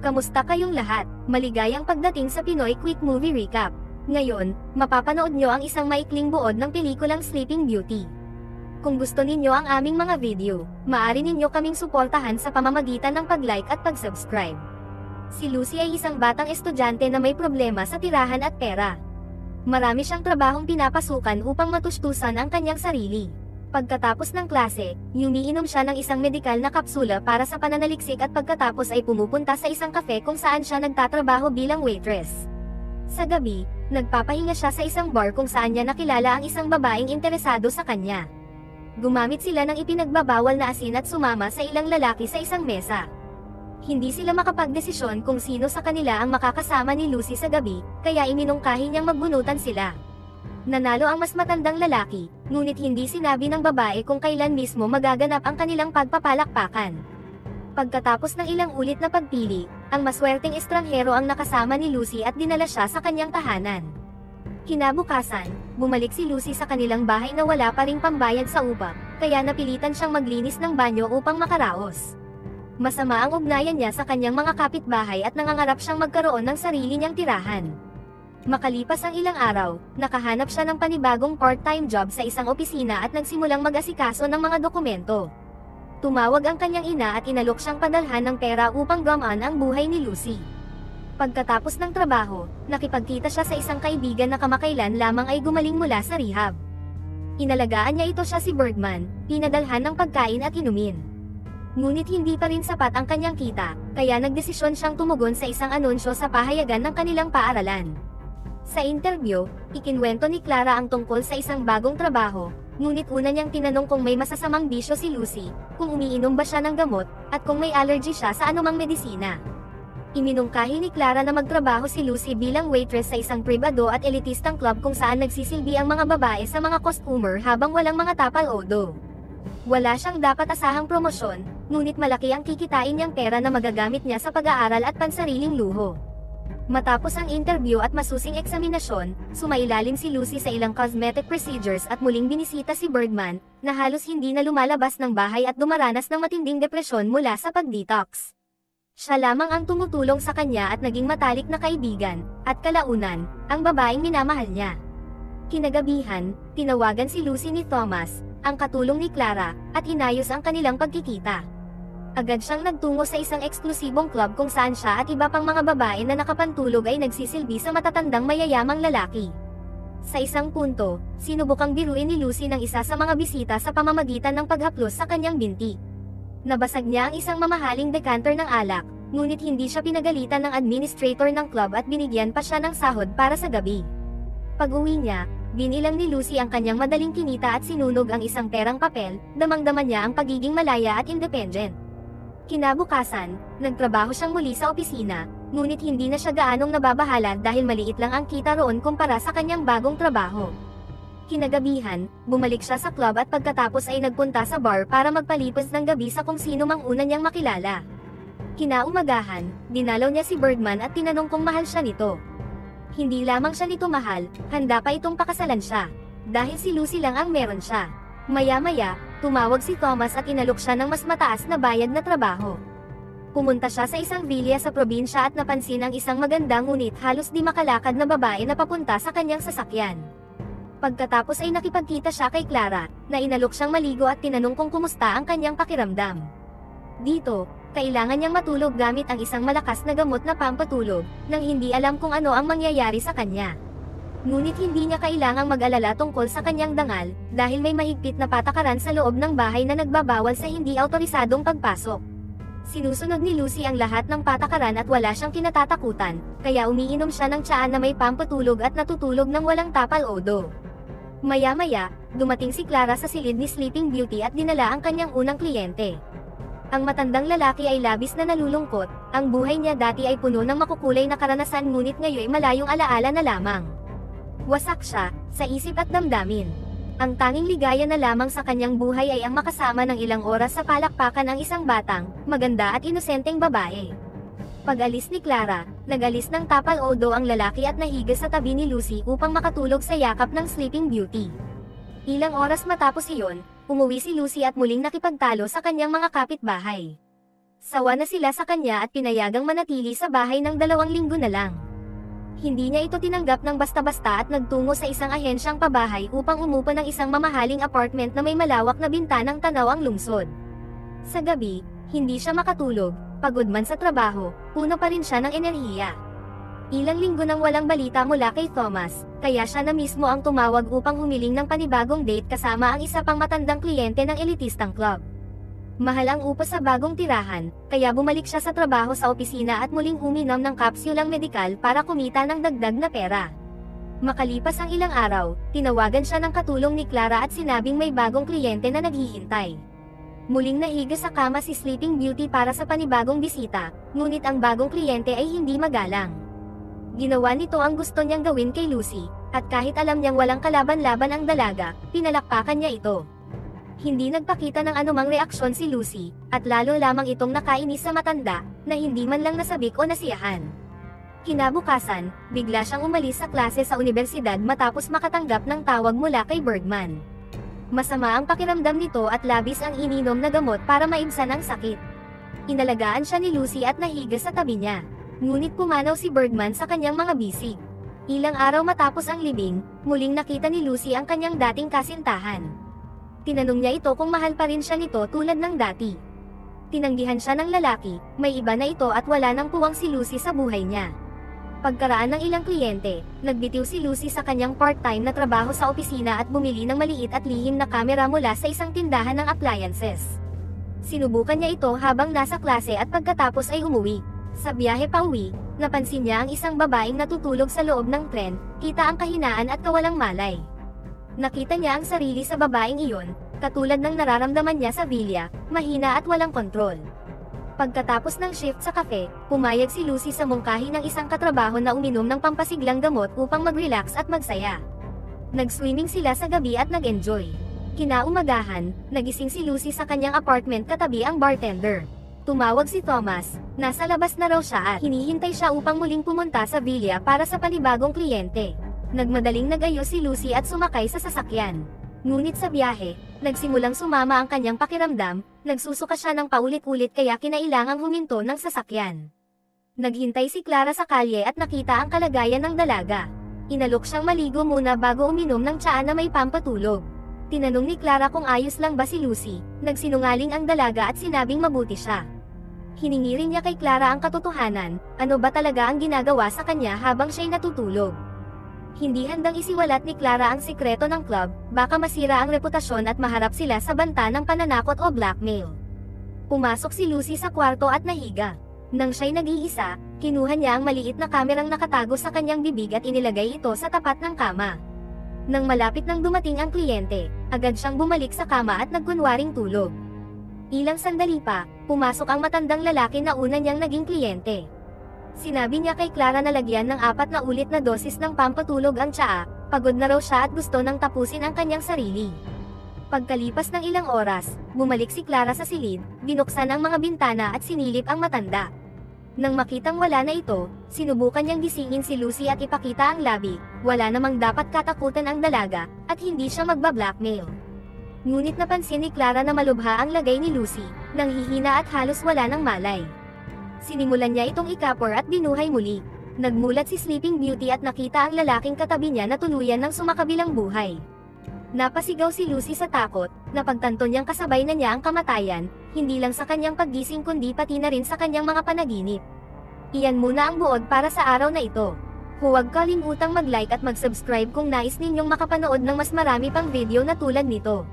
Kamusta kayong lahat? Maligayang pagdating sa Pinoy Quick Movie Recap. Ngayon, mapapanood nyo ang isang maikling buod ng pelikulang Sleeping Beauty. Kung gusto ninyo ang aming mga video, maaari ninyo kaming suportahan sa pamamagitan ng pag-like at pag-subscribe. Si Lucy ay isang batang estudyante na may problema sa tirahan at pera. Marami siyang trabahong pinapasukan upang matustusan ang kanyang sarili. Pagkatapos ng klase, umiinom siya ng isang medikal na kapsula para sa pananaliksik at pagkatapos ay pumupunta sa isang cafe kung saan siya nagtatrabaho bilang waitress. Sa gabi, nagpapahinga siya sa isang bar kung saan niya nakilala ang isang babaeng interesado sa kanya. Gumamit sila ng ipinagbabawal na asin at sumama sa ilang lalaki sa isang mesa. Hindi sila makapagdesisyon kung sino sa kanila ang makakasama ni Lucy sa gabi, kaya iminungkahi niyang magbunutan sila. Nanalo ang mas matandang lalaki, ngunit hindi sinabi ng babae kung kailan mismo magaganap ang kanilang pagpapalakpakan. Pagkatapos ng ilang ulit na pagpili, ang maswerteng estranghero ang nakasama ni Lucy at dinala siya sa kanyang tahanan. Kinabukasan, bumalik si Lucy sa kanilang bahay na wala pa ring pambayad sa upa, kaya napilitan siyang maglinis ng banyo upang makaraos. Masama ang ugnayan niya sa kanyang mga kapitbahay at nangangarap siyang magkaroon ng sarili niyang tirahan. Makalipas ang ilang araw, nakahanap siya ng panibagong part-time job sa isang opisina at nagsimulang mag-asikaso ng mga dokumento. Tumawag ang kanyang ina at inalok siyang padalhan ng pera upang gamaan ang buhay ni Lucy. Pagkatapos ng trabaho, nakipagkita siya sa isang kaibigan na kamakailan lamang ay gumaling mula sa rehab. Inalagaan niya ito siya si Birdman, pinadalhan ng pagkain at inumin. Ngunit hindi pa rin sapat ang kanyang kita, kaya nagdesisyon siyang tumugon sa isang anunsyo sa pahayagan ng kanilang paaralan. Sa interview, ikinwento ni Clara ang tungkol sa isang bagong trabaho, ngunit una niyang tinanong kung may masasamang bisyo si Lucy, kung umiinom ba siya ng gamot, at kung may allergy siya sa anumang medisina. Iminungkahi ni Clara na magtrabaho si Lucy bilang waitress sa isang pribado at elitistang club kung saan nagsisilbi ang mga babae sa mga customer habang walang mga tapal-odo. Wala siyang dapat asahang promosyon, ngunit malaki ang kikitain niyang pera na magagamit niya sa pag-aaral at pansariling luho. Matapos ang interview at masusing eksaminasyon, sumailalim si Lucy sa ilang cosmetic procedures at muling binisita si Birdman, na halos hindi na lumalabas ng bahay at dumaranas ng matinding depresyon mula sa pag-detox. Siya lamang ang tumutulong sa kanya at naging matalik na kaibigan, at kalaunan, ang babaeng minamahal niya. Kinagabihan, tinawagan si Lucy ni Thomas, ang katulong ni Clara, at inayos ang kanilang pagkikita. Agad siyang nagtungo sa isang eksklusibong club kung saan siya at iba pang mga babae na nakapantulog ay nagsisilbi sa matatandang mayayamang lalaki. Sa isang punto, sinubukang biruin ni Lucy ng isa sa mga bisita sa pamamagitan ng paghaplos sa kanyang binti. Nabasag niya ang isang mamahaling decanter ng alak, ngunit hindi siya pinagalitan ng administrator ng club at binigyan pa siya ng sahod para sa gabi. Pag-uwi niya, binilang ni Lucy ang kanyang madaling kinita at sinunog ang isang perang papel, damang-dama niya ang pagiging malaya at independent. Kinabukasan, nagtrabaho siyang muli sa opisina, ngunit hindi na siya gaanong nababahala dahil maliit lang ang kita roon kumpara sa kanyang bagong trabaho. Kinagabihan, bumalik siya sa club at pagkatapos ay nagpunta sa bar para magpalipas ng gabi sa kung sino mang una niyang makilala. Kinaumagahan, dinalaw niya si Birdman at tinanong kung mahal siya nito. Hindi lamang siya nito mahal, handa pa itong pakasalan siya. Dahil si Lucy lang ang meron siya. Maya-maya, tumawag si Thomas at inalok siya ng mas mataas na bayad na trabaho. Pumunta siya sa isang villa sa probinsya at napansin ang isang maganda ngunit halos di makalakad na babae na papunta sa kanyang sasakyan. Pagkatapos ay nakipagkita siya kay Clara, na inalok siyang maligo at tinanong kung kumusta ang kanyang pakiramdam. Dito, kailangan niyang matulog gamit ang isang malakas na gamot na pampatulog, nang hindi alam kung ano ang mangyayari sa kanya. Ngunit hindi niya kailangang mag-alala tungkol sa kanyang dangal, dahil may mahigpit na patakaran sa loob ng bahay na nagbabawal sa hindi autorisadong pagpasok. Sinusunod ni Lucy ang lahat ng patakaran at wala siyang kinatatakutan, kaya umiinom siya ng tsaa na may pampatulog at natutulog ng walang tapal-odo. Maya-maya, dumating si Clara sa silid ni Sleeping Beauty at dinala ang kanyang unang kliyente. Ang matandang lalaki ay labis na nalulungkot, ang buhay niya dati ay puno ng makukulay na karanasan ngunit ngayon ay malayong alaala na lamang. Wasak siya, sa isip at damdamin. Ang tanging ligaya na lamang sa kanyang buhay ay ang makasama ng ilang oras sa palakpakan ang isang batang, maganda at inosenteng babae. Pag-alis ni Clara, nag-alis ng tapal-odo ang lalaki at nahiga sa tabi ni Lucy upang makatulog sa yakap ng Sleeping Beauty. Ilang oras matapos iyon, umuwi si Lucy at muling nakipagtalo sa kanyang mga kapitbahay. Sawa na sila sa kanya at pinayagang manatili sa bahay ng 2 linggo na lang. Hindi niya ito tinanggap ng basta-basta at nagtungo sa isang ahensyang pabahay upang umupa ng isang mamahaling apartment na may malawak na bintanang tanaw ang lungsod. Sa gabi, hindi siya makatulog, pagod man sa trabaho, puno pa rin siya ng enerhiya. Ilang linggo nang walang balita mula kay Thomas, kaya siya na mismo ang tumawag upang humiling ng panibagong date kasama ang isa pang matandang kliyente ng elitistang club. Mahal ang upa sa bagong tirahan, kaya bumalik siya sa trabaho sa opisina at muling uminom ng kapsulang medikal para kumita ng dagdag na pera. Makalipas ang ilang araw, tinawagan siya ng katulong ni Clara at sinabing may bagong kliyente na naghihintay. Muling nahiga sa kama si Sleeping Beauty para sa panibagong bisita, ngunit ang bagong kliyente ay hindi magalang. Ginawa nito ang gusto niyang gawin kay Lucy, at kahit alam niyang walang kalaban-laban ang dalaga, pinalakpakan niya ito. Hindi nagpakita ng anumang reaksyon si Lucy, at lalo lamang itong nakainis sa matanda, na hindi man lang nasabik o nasiyahan. Kinabukasan, bigla siyang umalis sa klase sa universidad matapos makatanggap ng tawag mula kay Bergman. Masama ang pakiramdam nito at labis ang ininom na gamot para maibsan ang sakit. Inalagaan siya ni Lucy at nahiga sa tabi niya. Ngunit pumanaw si Bergman sa kanyang mga bisig. Ilang araw matapos ang libing, muling nakita ni Lucy ang kanyang dating kasintahan. Tinanong niya ito kung mahal pa rin siya nito tulad ng dati. Tinanggihan siya ng lalaki, may iba na ito at wala nang puwang si Lucy sa buhay niya. Pagkaraan ng ilang kliyente, nagbitiw si Lucy sa kanyang part-time na trabaho sa opisina at bumili ng maliit at lihim na kamera mula sa isang tindahan ng appliances. Sinubukan niya ito habang nasa klase at pagkatapos ay umuwi. Sa biyahe pauwi, napansin niya ang isang babaeng natutulog sa loob ng tren, kita ang kahinaan at kawalang malay. Nakita niya ang sarili sa babaeng iyon, katulad ng nararamdaman niya sa Villa, mahina at walang kontrol. Pagkatapos ng shift sa cafe, pumayag si Lucy sa mungkahi ng isang katrabaho na uminom ng pampasiglang gamot upang mag-relax at magsaya. Nag-swimming sila sa gabi at nag-enjoy. Kinaumagahan, nagising si Lucy sa kanyang apartment katabi ang bartender. Tumawag si Thomas, nasa labas na raw siya at hinihintay siya upang muling pumunta sa Villa para sa panibagong kliyente. Nagmadaling nag-ayos si Lucy at sumakay sa sasakyan. Ngunit sa biyahe, nagsimulang sumama ang kanyang pakiramdam, nagsusuka siya ng paulit-ulit kaya kinailangang huminto ng sasakyan. Naghintay si Clara sa kalye at nakita ang kalagayan ng dalaga. Inalok siyang maligo muna bago uminom ng tsaa na may pampatulog. Tinanong ni Clara kung ayos lang ba si Lucy, nagsinungaling ang dalaga at sinabing mabuti siya. Hiningi rin niya kay Clara ang katotohanan, ano ba talaga ang ginagawa sa kanya habang siya'y natutulog. Hindi handang isiwalat ni Clara ang sikreto ng club, baka masira ang reputasyon at maharap sila sa banta ng pananakot o blackmail. Pumasok si Lucy sa kwarto at nahiga. Nang siya'y nag-iisa, kinuha niya ang maliit na kamerang nakatago sa kanyang bibig at inilagay ito sa tapat ng kama. Nang malapit nang dumating ang kliyente, agad siyang bumalik sa kama at nagkunwaring tulog. Ilang sandali pa, pumasok ang matandang lalaki na una niyang naging kliyente. Sinabi niya kay Clara na lagyan ng 4 na ulit na dosis ng pampatulog ang tsaa, pagod na raw siya at gusto nang tapusin ang kanyang sarili. Pagkalipas ng ilang oras, bumalik si Clara sa silid, binuksan ang mga bintana at sinilip ang matanda. Nang makitang wala na ito, sinubukan niyang gisingin si Lucy at ipakita ang labi, wala namang dapat katakutan ang dalaga, at hindi siya magba-blackmail. Ngunit napansin ni Clara na malubha ang lagay ni Lucy, nang hihina at halos wala ng malay. Sinimulan niya itong ikapor at binuhay muli. Nagmulat si Sleeping Beauty at nakita ang lalaking katabi niya na tuluyan ng sumakabilang buhay. Napasigaw si Lucy sa takot, napagtanto niyang kasabay na niya ang kamatayan, hindi lang sa kanyang paggising kundi pati na rin sa kanyang mga panaginip. Iyan muna ang buod para sa araw na ito. Huwag kalimutang mag-like at mag-subscribe kung nais ninyong makapanood ng mas marami pang video na tulad nito.